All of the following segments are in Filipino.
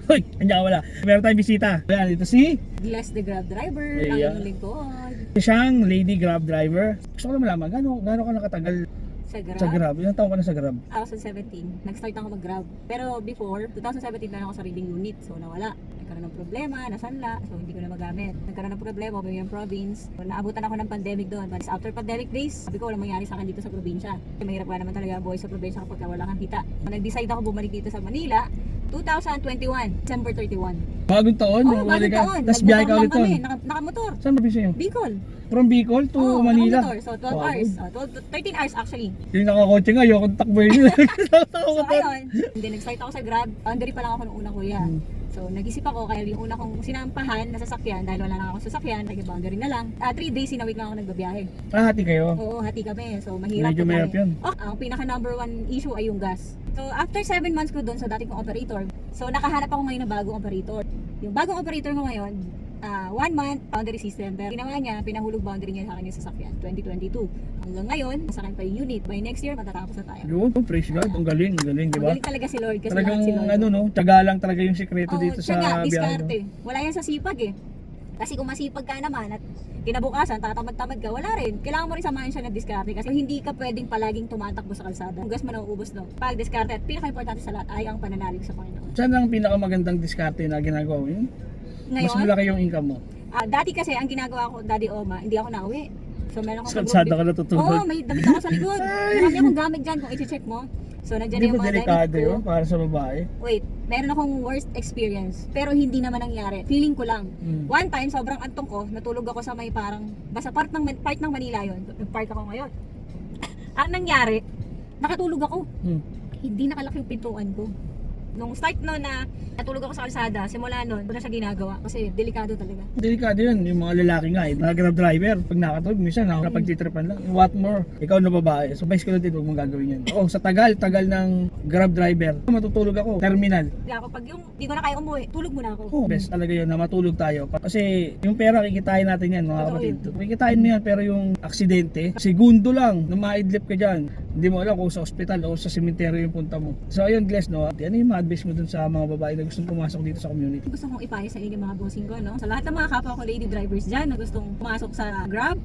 Hoy, nandiyan ka wala. Meron tayong bisita. Ayan, ito si Bless the Grab driver, ang Iya. inyong lingkod. siyang lady Grab driver. Gusto ko na malaman, gaano ka nakatagal Sa Grab. sa Grab? Ilang taon ka na sa Grab? 2017, nag-start ako mag-Grab. Pero before, 2017 na ako sariling unit. So nawala. Nagkaroon ng problema, nasanla. So hindi ko na magamit. Nagkaroon ng problema, may yung province. So, naabutan ako ng pandemic doon. But after pandemic days, sabi ko walang mangyari sa akin dito sa probinsya. Mahirap ka naman talaga buhay sa probinsya kapag wala kang kita. So, nag-decide ako bumalik dito sa Manila. 2021, December 31. Bagong taon? Oh, bumalik bagong ka. taon. Tapos biyahe ka Nagmotor ulit lang doon. kami, nakamotor. Saan ba bisyo? Bicol. From Bicol to Oh, Manila? nakamotor. So 12 hours. 13 hours actually. Yung nakakotse nga, yung takboy nyo. So ayun, hindi nag-start ako sa Grab. Boundary pa lang ako nung una kuya. So nag-isip ako kaya yung una kong sinampahan na sasakyan dahil wala na akong sasakyan, nag-boundary na lang. 3 days in a week lang ako nagbabiyahe. Hati kayo? Oo, hati kami. So mahirap. Medyo mahirap yun. Oh, ang pinaka number one issue ay yung gas. So after 7 months ko doon sa dati kong operator, so nakahanap ako ngayon ng bagong operator. Yung bagong operator ko ngayon, 1 month boundary system. Pero ginawa niya, pinahulog boundary niya sa akin yung sasakyan, 2022. Hanggang ngayon, sa akin pa yung unit. By next year, matatapos na tayo. Yun, praise God. Ang galing, di ba? Magaling talaga si Lord kasi Talagang lahat si Lord. ano no, tiyaga lang talaga yung sikreto Oo, dito sa tiyaga, biyahe. diskarte. Wala yan sa sipag eh. Kasi kung masipag ka naman at kinabukasan, tatamad-tamad ka, wala rin. Kailangan mo rin samahan siya ng diskarte kasi hindi ka pwedeng palaging tumatakbo sa kalsada. Ang gas mo nauubos no. Pag diskarte at pinaka-importante sa lahat ay ang pananalig sa Panginoon. Saan ang pinakamagandang diskarte na ginagawa mo yun? Mas Ngayon, malaki yung income mo. dati kasi ang ginagawa ko, Daddy Oma, hindi ako nauwi. So meron Sa akong kalsada ka natutulog. Oo, may damit ako sa likod. Marami akong gamit dyan kung i-check mo. So nandiyan Hindi yung ba mga delikado damit ko. yun para sa babae? Wait, meron akong worst experience pero hindi naman nangyari. Feeling ko lang. One time, sobrang antong ko, natulog ako sa may parang, basta part ng Manila yun. Nag-park ako ngayon. Ang nangyari, nakatulog ako. Hindi nakalaki yung pintuan ko. Nung start no na natulog ako sa kalsada, simula nun, wala siya ginagawa kasi delikado talaga. Delikado yun. Yung mga lalaki nga, mga grab driver, pag nakatulog, minsan nakapagtitripan lang. What more? Ikaw na babae. So, vice ko lang din, huwag mong gagawin yan. Oo, sa tagal ng grab driver, matutulog ako, terminal. Hindi ako, pag yung di ko na kaya umuwi, tulog muna ako. Oo, best talaga yun na matulog tayo. Kasi yung pera, kikitain natin yan, mga Totoo kapatid. yun. Kikitain mo yan, pero yung aksidente, segundo lang, na maidlip ka dyan. Hindi mo alam kung sa ospital o sa sementeryo yung punta mo. So, ayun, Gles, no? Ano yung ma-advise mo dun sa mga babae na gustong pumasok dito sa community? Gusto kong ipayo sa inyo mga bossing ko, no? Sa lahat ng mga kapwa ko lady drivers dyan na gustong pumasok sa Grab,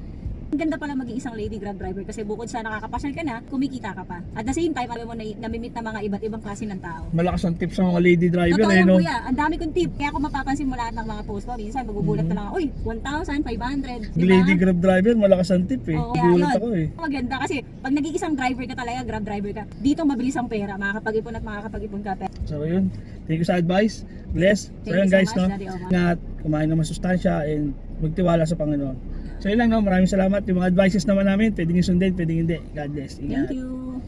ang ganda pala maging isang lady Grab driver kasi bukod sa nakakapasyal ka na, kumikita ka pa. At the same time, alam mo na namimit na mga iba't ibang klase ng tao. Malakas ang tips sa mga lady driver, Totoo eh, yan no? kuya, ang dami kong tip. Kaya kung mapapansin mo lahat ng mga post ko, minsan magugulat ka lang, uy, 1,500, diba? Lady grab driver, malakas ang tip eh. Oo, Gulat yun. ako eh. Maganda kasi pag nag-iisang driver ka talaga, Grab driver ka, dito mabilis ang pera, makakapag-ipon at makakapag-ipon ka. So yun, thank you sa advice. Bless. So Thank yun you so guys, much, no? Daddy Omar. Ingat, kumain ng masustansya and magtiwala sa Panginoon. So yun lang, no? Maraming salamat. Yung mga advices naman namin, pwedeng yung sundin, pwedeng hindi. God bless. Ingat. Thank you.